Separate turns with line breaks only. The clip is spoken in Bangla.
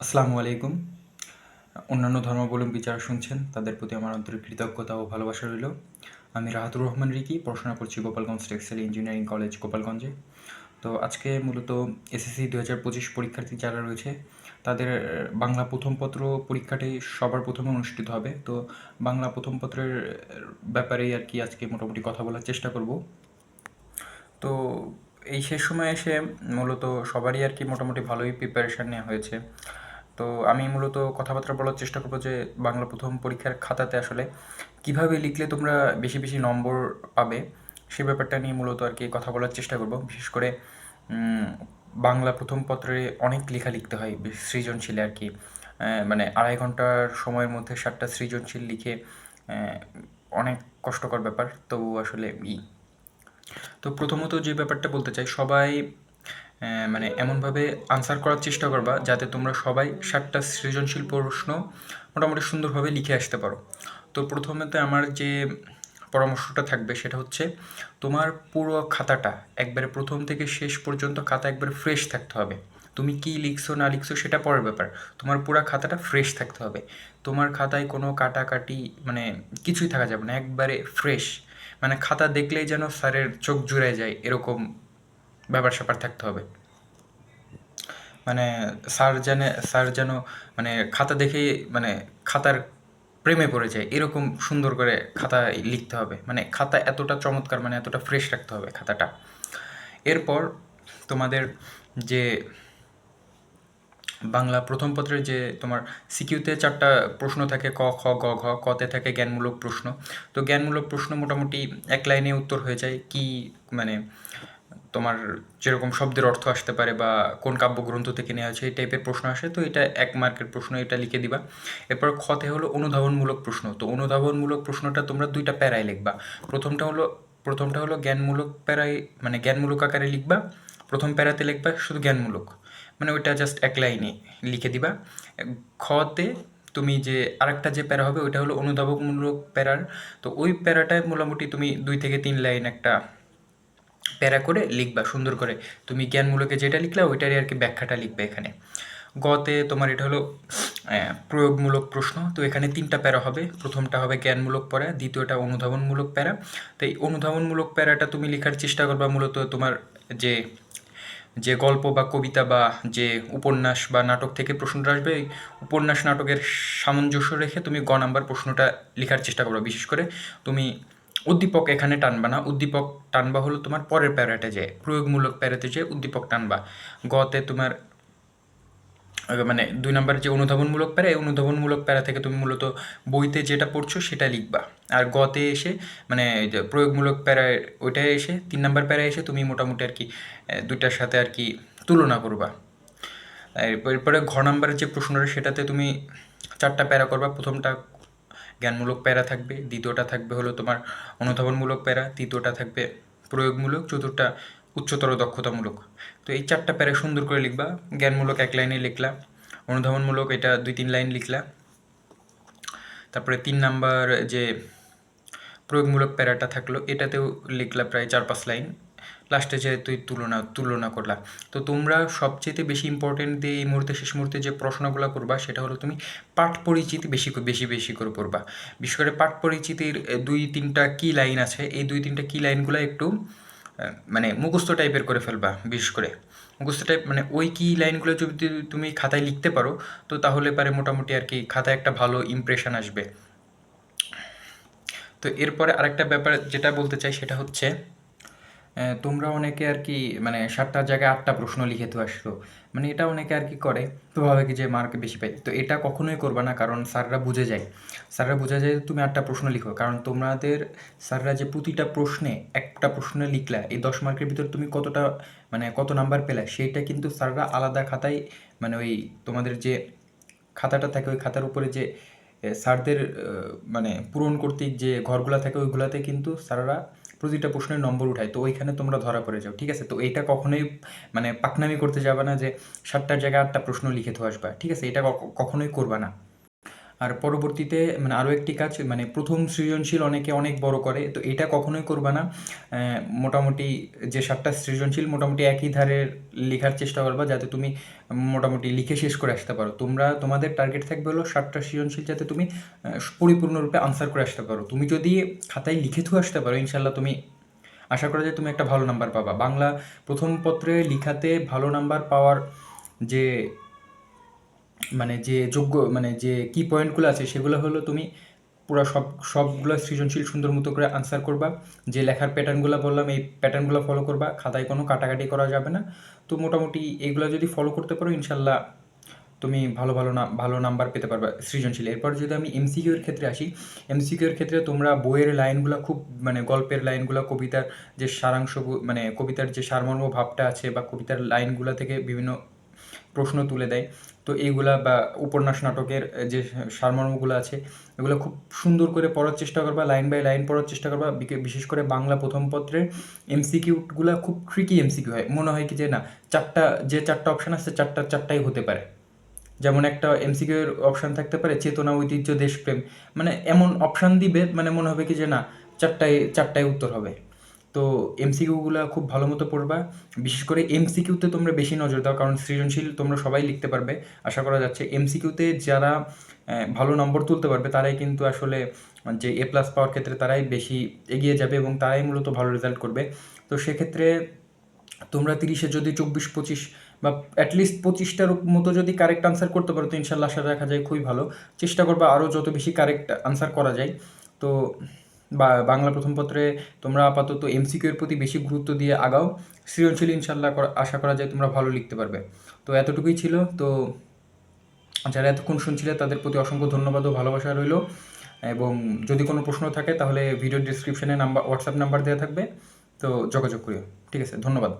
আসসালামু আলাইকুম। অন্যান্য ধর্মাবলম্বী যারা শুনছেন তাদের প্রতি আমার আন্তরিক কৃতজ্ঞতা ও ভালোবাসা রইল। আমি রাহাতুর রহমান রিকি, পড়াশোনা করছি গোপালগঞ্জ টেক্সটাইল ইঞ্জিনিয়ারিং কলেজ গোপালগঞ্জে। তো আজকে মূলত এসএসসি 2025 পরীক্ষার্থী যারা রয়েছে তাদের বাংলা প্রথম পত্র পরীক্ষাটি সবার প্রথমে অনুষ্ঠিত হবে। তো বাংলা প্রথম পত্রের ব্যাপারেই আর কি আজকে মোটামুটি কথা বলার চেষ্টা করব। তো এই শেষ সময়ে এসে মূলত সবারই আর কি মোটামুটি ভালোই প্রিপারেশান নেওয়া হয়েছে। তো আমি মূলত কথাবার্তা বলার চেষ্টা করবো যে বাংলা প্রথম পরীক্ষার খাতাতে আসলে কিভাবে লিখলে তোমরা বেশি বেশি নম্বর পাবে সে ব্যাপারটা নিয়ে মূলত আর কি কথা বলার চেষ্টা করব। বিশেষ করে বাংলা প্রথম পত্রে অনেক লেখা লিখতে হয় সৃজনশীলে আর কি। মানে 2.5 ঘন্টার সময়ের মধ্যে 7টা সৃজনশীল লিখে অনেক কষ্টকর ব্যাপার। তো আসলে তো প্রথমত যে ব্যাপারটা বলতে চাই, সবাই মানে এমনভাবে আনসার করার চেষ্টা করবা যাতে তোমরা সবাই 7টা সৃজনশীল প্রশ্ন মোটামুটি সুন্দরভাবে লিখে আসতে পারো। তো প্রথমেতে আমার যে পরামর্শটা থাকবে সেটা হচ্ছে তোমার পুরো খাতাটা একবারে প্রথম থেকে শেষ পর্যন্ত খাতা একবারে ফ্রেশ থাকতে হবে। তুমি কি লিখছো না লিখছো সেটা পরের ব্যাপার, তোমার পুরো খাতাটা ফ্রেশ থাকতে হবে। তোমার খাতায় কোনো কাটাকাটি মানে কিছুই থাকা যাবে না, একবারে ফ্রেশ। মানে খাতা দেখলেই যেন স্যারের চোখ জুড়ে যায় এরকম ব্যাপার স্যাপার থাকতে হবে। মানে স্যার যেন মানে খাতা দেখেই মানে খাতার প্রেমে পড়ে যায় এরকম সুন্দর করে খাতা লিখতে হবে। মানে খাতা এতটা চমৎকার, মানে এতটা ফ্রেশ রাখতে হবে খাতাটা। এরপর তোমাদের যে বাংলা প্রথম পত্রের যে তোমার সিকিউতে 4টা প্রশ্ন থাকে, ক খ গ ঘ। কতে থাকে জ্ঞানমূলক প্রশ্ন। তো জ্ঞানমূলক প্রশ্ন মোটামুটি এক লাইনে উত্তর হয়ে যায়। কি মানে তোমার যেরকম শব্দের অর্থ আসতে পারে বা কোন কাব্যগ্রন্থ থেকে নেওয়া হয়েছে এই টাইপের প্রশ্ন আসে। তো এটা 1 মার্কের প্রশ্ন, এটা লিখে দিবা। এরপর খতে হলো অনুধাবনমূলক প্রশ্ন। তো অনুধাবনমূলক প্রশ্নটা তোমরা 2টা প্যারায় লিখবা। প্রথমটা হলো জ্ঞানমূলক প্যারায়, মানে জ্ঞানমূলক আকারে লিখবা। প্রথম প্যারাতে লিখবা শুধু জ্ঞানমূলক, মানে ওইটা জাস্ট 1 লাইনে লিখে দিবা। খতে তুমি যে আরেকটা যে প্যারা হবে ওইটা হলো অনুধাবনমূলক প্যারার। তো ওই প্যারাটায় মোটামুটি তুমি 2 থেকে 3 লাইন একটা প্যারা করে লিখবা সুন্দর করে। তুমি জ্ঞানমূলকে যেটা লিখলা ওইটারই আর কি ব্যাখ্যাটা লিখবে এখানে। গতে তোমার এটা হলো প্রয়োগমূলক প্রশ্ন। তো এখানে 3টা প্যারা হবে। প্রথমটা হবে জ্ঞানমূলক প্যারা, দ্বিতীয়টা অনুধাবনমূলক প্যারা। তো এই অনুধাবনমূলক প্যারাটা তুমি লেখার চেষ্টা করবা মূলত তোমার যে যে গল্প বা কবিতা বা যে উপন্যাস বা নাটক থেকে প্রশ্নটা আসবে, এই উপন্যাস নাটকের সামঞ্জস্য রেখে তুমি গ নাম্বার প্রশ্নটা লেখার চেষ্টা করবে। বিশেষ করে তুমি উদ্দীপক এখানে টানবা না, উদ্দীপক টানবা হলো তোমার পরের প্যারাতে যে প্রয়োগমূলক প্যারাতে যে উদ্দীপক টানবা। গতে তোমার মানে 2 নাম্বার যে অনুধাবনমূলক প্যারা, এই অনুধাবনমূলক প্যারা থেকে তুমি মূলত বইতে যেটা পড়ছো সেটা লিখবা। আর গতে এসে মানে যে প্রয়োগমূলক প্যারায় ওইটায় এসে 3 নাম্বার প্যারায় এসে তুমি মোটামুটি আর কি 2টার সাথে আর কি তুলনা করবা। এরপরে ঘ নাম্বারের যে প্রশ্নটা সেটাতে তুমি 4টা প্যারা করবা। প্রথমটা জ্ঞানমূলক প্যারা থাকবে, দ্বিতীয়টা থাকবে হলো তোমার অনুধাবনমূলক প্যারা, তৃতীয়টা থাকবে প্রয়োগমূলক, চতুর্থটা উচ্চতর দক্ষতামূলক। তো এই 4টা প্যারা সুন্দর করে লিখবা। জ্ঞানমূলক 1 লাইনে লিখলা, অনুধাবনমূলক এটা 2-3 লাইন লিখলা। তারপরে 3 নাম্বার যে প্রয়োগমূলক প্যারাটা থাকলো এটাতেও লিখলা প্রায় 4-5 লাইন। লাস্টে যে তুই তুলনা করলা। তো তোমরা সবচেয়ে বেশি ইম্পর্টেন্ট দিয়ে এই মুহূর্তে শেষ মুহূর্তে যে প্রশ্নগুলো করবা সেটা হলো তুমি পাঠ পরিচিতি বেশি করে পড়বা। বিশেষ করে পাঠ পরিচিতির 2-3টা কি লাইন আছে, এই 2-3টা কি লাইনগুলো একটু মানে মুখস্থ টাইপের করে ফেলবা। বিশেষ করে মুখস্থ টাইপ মানে ওই কি লাইনগুলো যদি তুমি খাতায় লিখতে পারো তো তাহলে পারে মোটামুটি আর কি খাতায় একটা ভালো ইমপ্রেশন আসবে। তো এরপরে আরেকটা ব্যাপার যেটা বলতে চাই সেটা হচ্ছে তোমরা অনেকে আর কি মানে 7টার জায়গায় 8টা প্রশ্ন লিখে তো আসছো, মানে এটা অনেকে আর কি করে। তো ভাবে কি যে মার্ক বেশি পাই, তো এটা কখনোই করবা না। কারণ স্যাররা বুঝে যায় যে তুমি 8টা প্রশ্ন লিখো। কারণ তোমাদের স্যাররা যে প্রতিটা প্রশ্নে একটা প্রশ্নে লিখলা এই 10 মার্কের ভিতর তুমি কতটা মানে কত নাম্বার পেলা সেইটা কিন্তু স্যাররা আলাদা খাতায় মানে ওই তোমাদের যে খাতাটা থাকে ওই খাতার উপরে যে স্যারদের মানে পূরণ কর্তৃক যে ঘরগুলা থাকে ওইগুলাতে কিন্তু স্যাররা প্রতিটা প্রশ্নের নম্বর উঠায়। তো ওইখানে তোমরা ধরা পড়ে যাও, ঠিক আছে? তো এইটা কখনোই মানে পাকনামি করতে যাবে না যে 7টার জায়গায় 8টা প্রশ্ন লিখে তো আসবা, ঠিক আছে? এটা কখনোই করবা না। আর পরবর্তীতে মানে আরও একটি কাজ, মানে প্রথম সৃজনশীল অনেকে অনেক বড় করে, তো এটা কখনোই করবা না। মোটামুটি যে 7টা সৃজনশীল মোটামুটি একই ধারের লেখার চেষ্টা করবা, যাতে তুমি মোটামুটি লিখে শেষ করে আসতে পারো। তোমাদের টার্গেট থাকবে হলো 7টা সৃজনশীল যাতে তুমি পরিপূর্ণরূপে আনসার করে আসতে পারো। তুমি যদি খাতায় লিখে থুয়ে আসতে পারো, ইনশাল্লাহ তুমি আশা করা যায় তুমি একটা ভালো নাম্বার পাবা। বাংলা প্রথম পত্রে লিখাতে ভালো নাম্বার পাওয়ার যে মানে যে যোগ্য মানে যে কি পয়েন্টগুলো আছে সেগুলো হলো তুমি পুরো সবগুলো সৃজনশীল সুন্দর মতো করে আনসার করবা। যে লেখার প্যাটার্নগুলো বললাম এই প্যাটার্নগুলো ফলো করবা, খাতায় কোনো কাটাকাটি করা যাবে না। তো মোটামুটি এগুলো যদি ফলো করতে পারো, ইনশাল্লাহ তুমি ভালো নাম্বার পেতে পারবে সৃজনশীল। এরপর যদি আমি এমসিকিউ এর ক্ষেত্রে আসি, এমসিকিউ এর ক্ষেত্রে তোমরা বইয়ের লাইনগুলো খুব মানে গল্পের লাইনগুলো, কবিতার যে সারাংশ, মানে কবিতার যে সারমর্ম ভাবটা আছে বা কবিতার লাইনগুলো থেকে বিভিন্ন প্রশ্ন তুলে দেয়। তো এইগুলা বা উপন্যাস নাটকের যে সারমর্মগুলো আছে এগুলো খুব সুন্দর করে পড়ার চেষ্টা করবা, লাইন বাই লাইন পড়ার চেষ্টা করবা। বিশেষ করে বাংলা প্রথম পত্রের এমসিকিউগুলো খুব ট্রিকি এমসিকিউ হয়, মনে হয় কি যে না চারটা অপশান আছে চারটাই হতে পারে। যেমন একটা এমসিকিউ এর অপশান থাকতে পারে চেতনা, ঐতিহ্য, দেশপ্রেম, মানে এমন অপশান দিবে মানে মনে হবে কি যে না চারটায় উত্তর হবে। তো এমসিকিউগুলো খুব ভালো মতো পড়বা। বিশেষ করে এমসিকিউতে তোমরা বেশি নজর দাও, কারণ সৃজনশীল তোমরা সবাই লিখতে পারবে আশা করা যাচ্ছে। এমসিকিউতে যারা ভালো নম্বর তুলতে পারবে তারাই কিন্তু আসলে যে A+ পাওয়ার ক্ষেত্রে তারাই বেশি এগিয়ে যাবে এবং তারাই মূলত ভালো রেজাল্ট করবে। তো সেক্ষেত্রে তোমরা 30-এ যদি 24-25 বা অ্যাটলিস্ট 25টার মতো যদি কারেক্ট আনসার করতে পারো, তো ইনশাল্লাহ আশা রাখা যায় খুবই ভালো। চেষ্টা করবা আরও যত বেশি কারেক্ট আনসার করা যায়। তো বাংলা প্রথম পত্রে তোমরা আপাতত এমসিকিউ এর প্রতি বেশি গুরুত্ব দিয়ে আগাও। সৃজনশীল ইনশাল্লাহ আশা করা যায় তোমরা ভালো লিখতে পারবে। তো এতটুকুই ছিল। তো যারা এতক্ষণ শুনছিলে তাদের প্রতি অসংখ্য ধন্যবাদ ও ভালোবাসা রইল। এবং যদি কোনো প্রশ্ন থাকে তাহলে ভিডিও ডিসক্রিপশনে হোয়াটসঅ্যাপ নাম্বার দেওয়া থাকবে, তো যোগাযোগ করিও। ঠিক আছে, ধন্যবাদ।